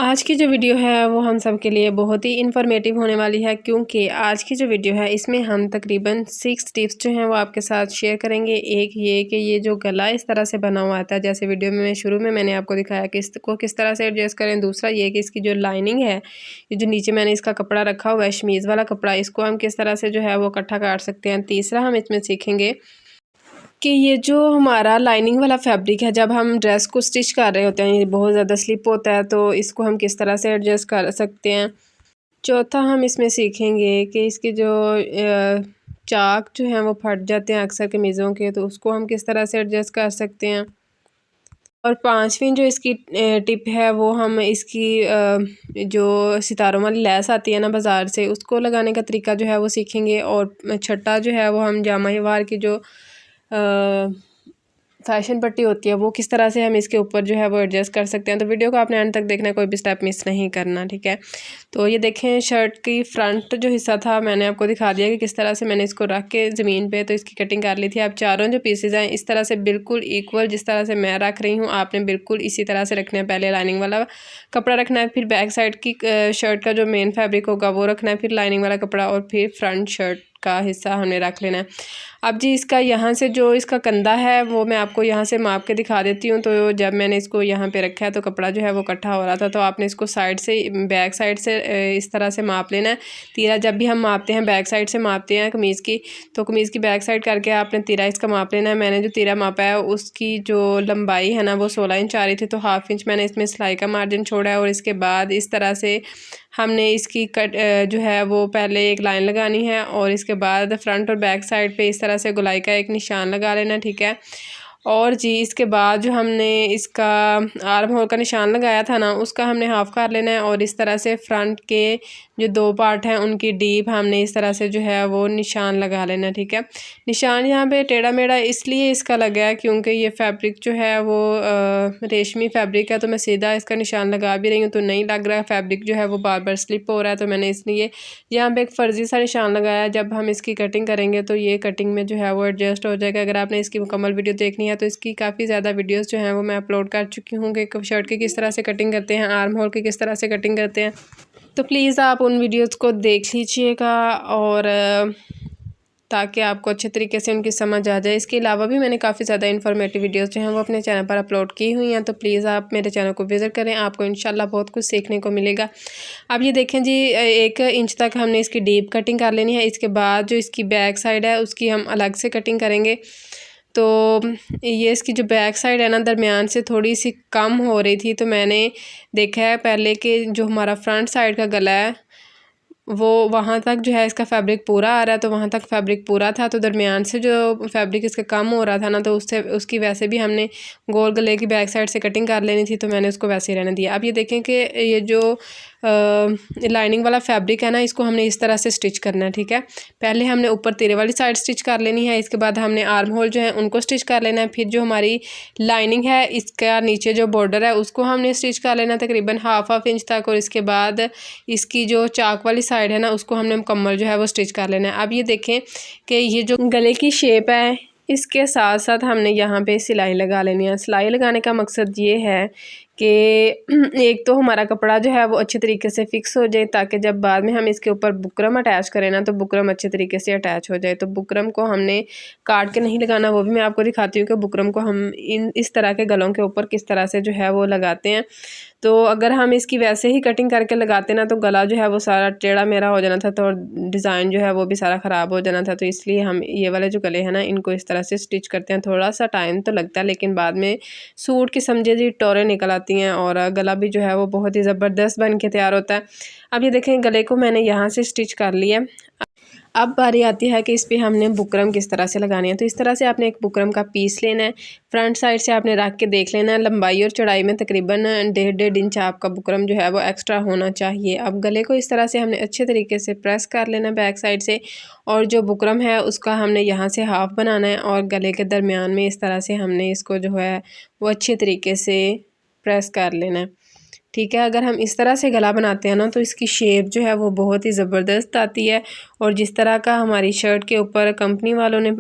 आज की जो वीडियो है वो हम सब के लिए बहुत ही इन्फॉर्मेटिव होने वाली है, क्योंकि आज की जो वीडियो है इसमें हम तकरीबन 6 टिप्स जो हैं वो आपके साथ शेयर करेंगे। एक ये कि ये जो गला इस तरह से बना हुआ आता है, जैसे वीडियो में शुरू में मैंने आपको दिखाया कि इसको किस तरह से एडजस्ट करें। दूसरा ये कि इसकी जो लाइनिंग है, ये जो नीचे मैंने इसका कपड़ा रखा हुआ है शमीज़ वाला कपड़ा, इसको हम किस तरह से जो है वो इकट्ठा काट सकते हैं। तीसरा हम इसमें सीखेंगे कि ये जो हमारा लाइनिंग वाला फैब्रिक है, जब हम ड्रेस को स्टिच कर रहे होते हैं, ये बहुत ज़्यादा स्लिप होता है, तो इसको हम किस तरह से एडजस्ट कर सकते हैं। चौथा हम इसमें सीखेंगे कि इसके जो चाक जो हैं वो फट जाते हैं अक्सर कमीज़ों के, तो उसको हम किस तरह से एडजस्ट कर सकते हैं। और पांचवी जो इसकी टिप है वो हम इसकी जो सितारों वाली लैस आती है ना बाज़ार से, उसको लगाने का तरीका जो है वो सीखेंगे। और छठा जो है वो हम जामा वार की जो फैशन पट्टी होती है वो किस तरह से हम इसके ऊपर जो है वो एडजस्ट कर सकते हैं। तो वीडियो को आपने एंड तक देखना है, कोई भी स्टेप मिस नहीं करना, ठीक है। तो ये देखें, शर्ट की फ्रंट जो हिस्सा था मैंने आपको दिखा दिया कि किस तरह से मैंने इसको रख के ज़मीन पे तो इसकी कटिंग कर ली थी। अब चारों जो पीसेज हैं इस तरह से बिल्कुल इक्वल, जिस तरह से मैं रख रही हूँ आपने बिल्कुल इसी तरह से रखना है। पहले लाइनिंग वाला कपड़ा रखना है, फिर बैक साइड की शर्ट का जो मेन फैब्रिक होगा वो रखना है, फिर लाइनिंग वाला कपड़ा और फिर फ्रंट शर्ट का हिस्सा हमने रख लेना है। अब जी इसका यहाँ से जो इसका कंधा है वो मैं आपको यहाँ से माप के दिखा देती हूँ। तो जब मैंने इसको यहाँ पे रखा है तो कपड़ा जो है वो इकट्ठा हो रहा था, तो आपने इसको साइड से बैक साइड से इस तरह से माप लेना है। तीरा जब भी हम मापते हैं बैक साइड से मापते हैं कमीज़ की, तो कमीज़ की बैक साइड करके आपने तीरा इसका माप लेना है। मैंने जो तीरा मापा है उसकी जो लंबाई है ना वो 16 इंच आ रही थी, तो हाफ इंच मैंने इसमें सिलाई का मार्जिन छोड़ा है। और इसके बाद इस तरह से हमने इसकी कट जो है वो पहले एक लाइन लगानी है और इसके बाद फ्रंट और बैक साइड पे इस तरह से गोलाई का एक निशान लगा लेना, ठीक है। और जी इसके बाद जो हमने इसका आर्म होल का निशान लगाया था ना, उसका हमने हाफ़ कर लेना है। और इस तरह से फ्रंट के जो दो पार्ट हैं उनकी डीप हमने इस तरह से जो है वो निशान लगा लेना, ठीक है। निशान यहाँ पे टेढ़ा मेढ़ा इसलिए इसका लगा है क्योंकि ये फैब्रिक जो है वो रेशमी फैब्रिक है, तो मैं सीधा इसका निशान लगा भी रही हूँ तो नहीं लग रहा। फैब्रिक जो है वो बार बार स्लिप हो रहा है, तो मैंने इसलिए यहाँ पे एक फ़र्ज़ी सा निशान लगाया। जब हम इसकी कटिंग करेंगे तो ये कटिंग में जो है वो एडजस्ट हो जाएगा। अगर आपने इसकी मुकम्मल वीडियो देखनी है तो इसकी काफ़ी ज़्यादा वीडियोस जो हैं वो मैं अपलोड कर चुकी हूँ कि शर्ट की किस तरह से कटिंग करते हैं, आर्म होल की किस तरह से कटिंग करते हैं। तो प्लीज़ आप उन वीडियोस को देख लीजिएगा और ताकि आपको अच्छे तरीके से उनकी समझ आ जाए। इसके अलावा भी मैंने काफ़ी ज़्यादा इन्फॉर्मेटिव वीडियोस जो हैं वो अपने चैनल पर अपलोड की हुई हैं, तो प्लीज़ आप मेरे चैनल को विज़िट करें, आपको इंशाल्लाह बहुत कुछ सीखने को मिलेगा। अब ये देखें जी, 1 इंच तक हमने इसकी डीप कटिंग कर लेनी है। इसके बाद जो इसकी बैक साइड है उसकी हम अलग से कटिंग करेंगे। तो ये इसकी जो बैक साइड है ना दरमियान से थोड़ी सी कम हो रही थी, तो मैंने देखा है पहले कि जो हमारा फ्रंट साइड का गला है वो वहाँ तक जो है इसका फैब्रिक पूरा आ रहा है, तो वहाँ तक फैब्रिक पूरा था, तो दरमियान से जो फैब्रिक इसका कम हो रहा था ना, तो उससे उसकी वैसे भी हमने गोल गले की बैक साइड से कटिंग कर लेनी थी, तो मैंने उसको वैसे ही रहने दिया। अब ये देखें कि ये जो लाइनिंग वाला फैब्रिक है ना, इसको हमने इस तरह से स्टिच करना है, ठीक है। पहले हमने ऊपर तीरे वाली साइड स्टिच कर लेनी है, इसके बाद हमने आर्म होल जो है उनको स्टिच कर लेना है। फिर जो हमारी लाइनिंग है इसका नीचे जो बॉर्डर है उसको हमने स्टिच कर लेना तकरीबन हाफ इंच तक। और इसके बाद इसकी जो चाक वाली साइड है ना उसको हमने मुकम्मल जो है वो स्टिच कर लेना है। अब ये देखें कि ये जो गले की शेप है इसके साथ साथ हमने यहाँ पे सिलाई लगा लेनी है। सिलाई लगाने का मकसद ये है कि एक तो हमारा कपड़ा जो है वो अच्छे तरीके से फिक्स हो जाए, ताकि जब बाद में हम इसके ऊपर बुकरम अटैच करें ना तो बुकरम अच्छे तरीके से अटैच हो जाए। तो बुकरम को हमने काट के नहीं लगाना, वो भी मैं आपको दिखाती हूँ कि बुकरम को हम इस तरह के गलों के ऊपर किस तरह से जो है वो लगाते हैं। तो अगर हम इसकी वैसे ही कटिंग करके लगाते ना तो गला जो है वो सारा टेढ़ा मेढ़ा हो जाना था, तो डिज़ाइन जो है वो भी सारा ख़राब हो जाना था। तो इसलिए हम ये वाले जो गले हैं ना इनको इस तरह से स्टिच करते हैं। थोड़ा सा टाइम तो लगता है लेकिन बाद में सूट की समझे जी टोरें निकल आती हैं और गला भी जो है वो बहुत ही ज़बरदस्त बन के तैयार होता है। अब ये देखें गले को मैंने यहाँ से स्टिच कर लिया। अब बारी आती है कि इस पे हमने बुकरम किस तरह से लगानी है। तो इस तरह से आपने एक बुकरम का पीस लेना है, फ्रंट साइड से आपने रख के देख लेना है। लंबाई और चौड़ाई में तकरीबन 1.5 इंच आपका बुकरम जो है वो एक्स्ट्रा होना चाहिए। अब गले को इस तरह से हमने अच्छे तरीके से प्रेस कर लेना बैक साइड से, और जो बुकरम है उसका हमने यहाँ से हाफ़ बनाना है और गले के दरमियान में इस तरह से हमने इसको जो है वो अच्छे तरीके से प्रेस कर लेना है। ठीक है। अगर हम इस तरह से गला बनाते हैं ना तो इसकी शेप जो है वो बहुत ही ज़बरदस्त आती है, और जिस तरह का हमारी शर्ट के ऊपर कंपनी वालों ने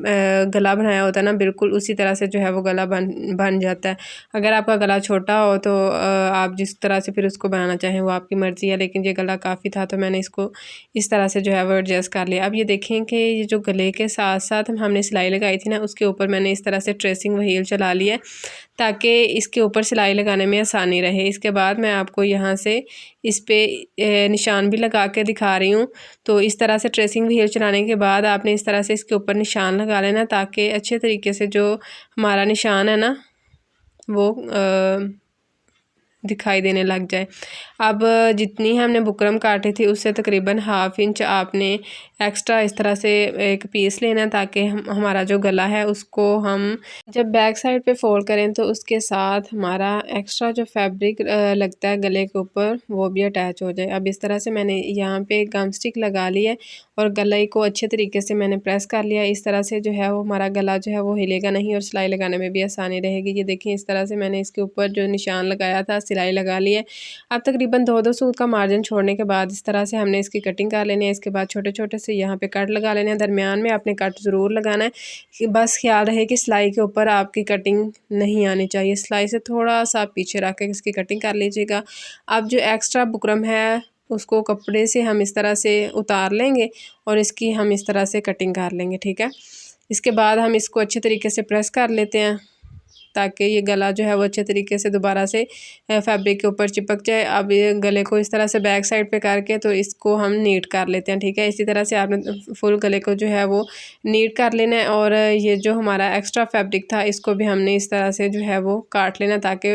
गला बनाया होता है ना, बिल्कुल उसी तरह से जो है वो गला बन जाता है। अगर आपका गला छोटा हो तो आप जिस तरह से फिर उसको बनाना चाहें वो आपकी मर्ज़ी है, लेकिन ये गला काफ़ी था तो मैंने इसको इस तरह से जो है वो एडजस्ट कर लिया। अब ये देखें कि ये जो गले के साथ साथ हमने सिलाई लगाई थी ना, उसके ऊपर मैंने इस तरह से ट्रेसिंग व्हील चला लिया ताकि इसके ऊपर सिलाई लगाने में आसानी रहे। इसके बाद मैं आपको यहाँ से इस पे निशान भी लगा के दिखा रही हूँ। तो इस तरह से ट्रेसिंग व्हील चलाने के बाद आपने इस तरह से इसके ऊपर निशान लगा लेना, ताकि अच्छे तरीके से जो हमारा निशान है ना वो दिखाई देने लग जाए। अब जितनी हमने बुकरम काटी थी उससे तकरीबन ½ इंच आपने एक्स्ट्रा इस तरह से एक पीस लेना, ताकि हमारा जो गला है उसको हम जब बैक साइड पे फोल्ड करें तो उसके साथ हमारा एक्स्ट्रा जो फैब्रिक लगता है गले के ऊपर वो भी अटैच हो जाए। अब इस तरह से मैंने यहाँ पे गम स्टिक लगा ली है और गले को अच्छे तरीके से मैंने प्रेस कर लिया। इस तरह से जो है वो हमारा गला जो है वो हिलेगा नहीं और सिलाई लगाने में भी आसानी रहेगी। ये देखिए इस तरह से मैंने इसके ऊपर जो निशान लगाया था सिलाई लगा ली है। अब तकरीबन 2-2 सूत का मार्जिन छोड़ने के बाद इस तरह से हमने इसकी कटिंग कर लेनी है। इसके बाद छोटे छोटे से यहाँ पे कट लगा लेने हैं। दरमियान में आपने कट ज़रूर लगाना है, कि बस ख्याल रहे कि सिलाई के ऊपर आपकी कटिंग नहीं आनी चाहिए। सिलाई से थोड़ा सा पीछे रख के इसकी कटिंग कर लीजिएगा। अब जो एक्स्ट्रा बुकरम है उसको कपड़े से हम इस तरह से उतार लेंगे और इसकी हम इस तरह से कटिंग कर लेंगे। ठीक है। इसके बाद हम इसको अच्छे तरीके से प्रेस कर लेते हैं ताकि ये गला जो है वो अच्छे तरीके से दोबारा से फैब्रिक के ऊपर चिपक जाए। अब ये गले को इस तरह से बैक साइड पे करके तो इसको हम नीट कर लेते हैं। ठीक है। इसी तरह से आपने फुल गले को जो है वो नीट कर लेना है, और ये जो हमारा एक्स्ट्रा फैब्रिक था इसको भी हमने इस तरह से जो है वो काट लेना, ताकि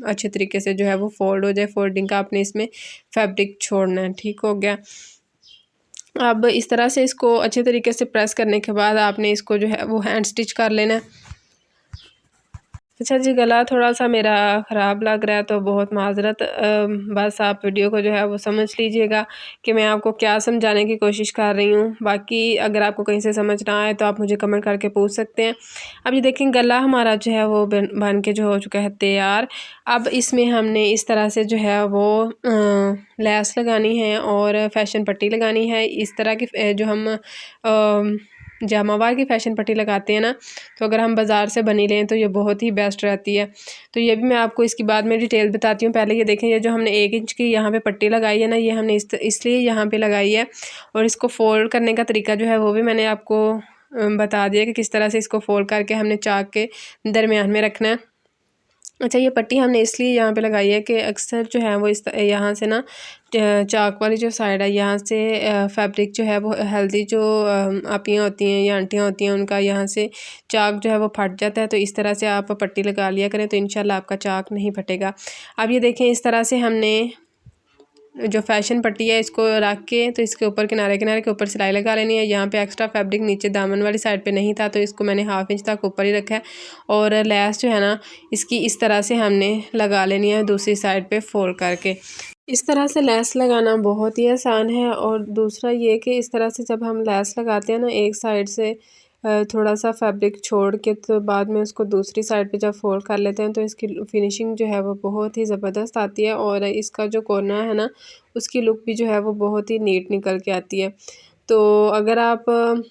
अच्छे तरीके से जो है वो फोल्ड हो जाए। फोल्डिंग का आपने इसमें फैब्रिक छोड़ना है। ठीक हो गया। अब इस तरह से इसको अच्छे तरीके से प्रेस करने के बाद आपने इसको जो है वो हैंड स्टिच कर लेना है। अच्छा जी, गला थोड़ा-सा मेरा ख़राब लग रहा है तो बहुत माज़रत, बस आप वीडियो को जो है वो समझ लीजिएगा कि मैं आपको क्या समझाने की कोशिश कर रही हूँ। बाकी अगर आपको कहीं से समझ ना आए तो आप मुझे कमेंट करके पूछ सकते हैं। अब ये देखें गला हमारा जो है वो बन के जो हो चुका है तैयार। अब इसमें हमने इस तरह से जो है वो लैस लगानी है और फैशन पट्टी लगानी है। इस तरह की जो हम जामावार की फ़ैशन पट्टी लगाते हैं ना, तो अगर हम बाज़ार से बनी लें तो ये बहुत ही बेस्ट रहती है। तो ये भी मैं आपको इसकी बाद में डिटेल बताती हूँ। पहले ये देखें, ये जो हमने 1 इंच की यहाँ पे पट्टी लगाई है ना, ये हमने इसलिए यहाँ पे लगाई है, और इसको फ़ोल्ड करने का तरीका जो है वो भी मैंने आपको बता दिया कि किस तरह से इसको फ़ोल्ड करके हमने चाक के दरमियान में रखना है। अच्छा, ये पट्टी हमने इसलिए यहाँ पे लगाई है कि अक्सर जो है वो इस यहाँ से ना चाक वाली जो साइड है यहाँ से फैब्रिक जो है वो हेल्दी जो आपियाँ होती हैं या आंटियाँ होती हैं उनका यहाँ से चाक जो है वो फट जाता है। तो इस तरह से आप पट्टी लगा लिया करें तो इंशाल्लाह आपका चाक नहीं फटेगा। अब ये देखें इस तरह से हमने जो फैशन पट्टी है इसको रख के तो इसके ऊपर किनारे किनारे के ऊपर सिलाई लगा लेनी है। यहाँ पे एक्स्ट्रा फैब्रिक नीचे दामन वाली साइड पे नहीं था तो इसको मैंने ½ इंच तक ऊपर ही रखा है, और लैस जो है ना इसकी इस तरह से हमने लगा लेनी है दूसरी साइड पे फोल्ड करके। इस तरह से लैस लगाना बहुत ही आसान है। और दूसरा ये कि इस तरह से जब हम लैस लगाते हैं ना एक साइड से थोड़ा सा फैब्रिक छोड़ के, तो बाद में उसको दूसरी साइड पे जब फोल्ड कर लेते हैं तो इसकी फिनिशिंग जो है वो बहुत ही ज़बरदस्त आती है, और इसका जो कॉर्नर है ना उसकी लुक भी जो है वो बहुत ही नीट निकल के आती है। तो अगर आप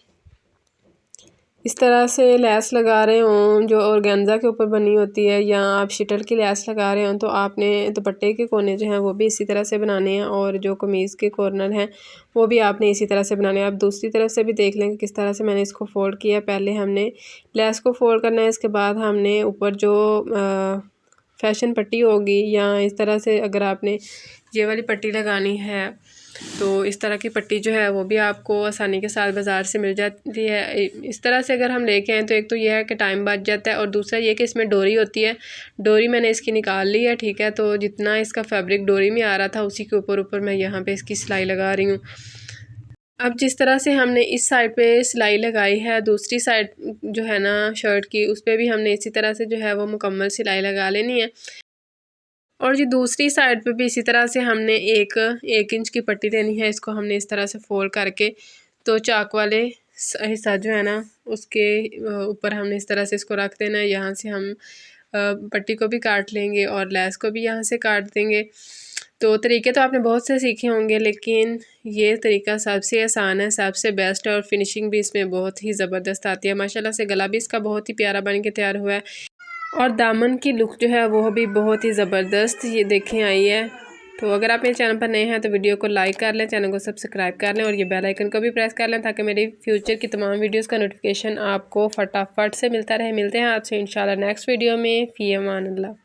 इस तरह से लैस लगा रहे हों जो ऑर्गेन्जा के ऊपर बनी होती है, या आप शिटल की लैस लगा रहे हों, तो आपने दुपट्टे के कोने जो हैं वो भी इसी तरह से बनाने हैं, और जो कमीज़ के कॉर्नर हैं वो भी आपने इसी तरह से बनाने हैं। आप दूसरी तरफ से भी देख लें कि किस तरह से मैंने इसको फ़ोल्ड किया। पहले हमने लैस को फ़ोल्ड करना है, इसके बाद हमने ऊपर जो फैशन पट्टी होगी, या इस तरह से अगर आपने ये वाली पट्टी लगानी है तो इस तरह की पट्टी जो है वो भी आपको आसानी के साथ बाज़ार से मिल जाती है। इस तरह से अगर हम लेके आएँ तो एक तो यह है कि टाइम बच जाता है, और दूसरा ये कि इसमें डोरी होती है। डोरी मैंने इसकी निकाल ली है। ठीक है। तो जितना इसका फैब्रिक डोरी में आ रहा था उसी के ऊपर मैं यहाँ पे इसकी सिलाई लगा रही हूँ। अब जिस तरह से हमने इस साइड पे सिलाई लगाई है, दूसरी साइड जो है ना शर्ट की उस पर भी हमने इसी तरह से जो है वो मुकम्मल सिलाई लगा लेनी है। और जी दूसरी साइड पे भी इसी तरह से हमने एक इंच की पट्टी लेनी है। इसको हमने इस तरह से फोल्ड करके तो चाक वाले हिस्सा जो है ना उसके ऊपर हमने इस तरह से इसको रख देना है। यहाँ से हम पट्टी को भी काट लेंगे और लेस को भी यहाँ से काट देंगे। तो तरीके तो आपने बहुत से सीखे होंगे, लेकिन ये तरीका सबसे आसान है, सबसे बेस्ट है और फिनिशिंग भी इसमें बहुत ही ज़बरदस्त आती है। माशाल्लाह से गला भी इसका बहुत ही प्यारा बन के तैयार हुआ है और दामन की लुक जो है वो भी बहुत ही ज़बरदस्त ये देखें आई है। तो अगर आप मेरे चैनल पर नए हैं तो वीडियो को लाइक कर लें, चैनल को सब्सक्राइब कर लें और ये बेल आइकन को भी प्रेस कर लें ताकि मेरी फ्यूचर की तमाम वीडियोस का नोटिफिकेशन आपको फटाफट से मिलता रहे। मिलते हैं आपसे इंशाल्लाह नेक्स्ट वीडियो में। फ़ी अमान अल्लाह।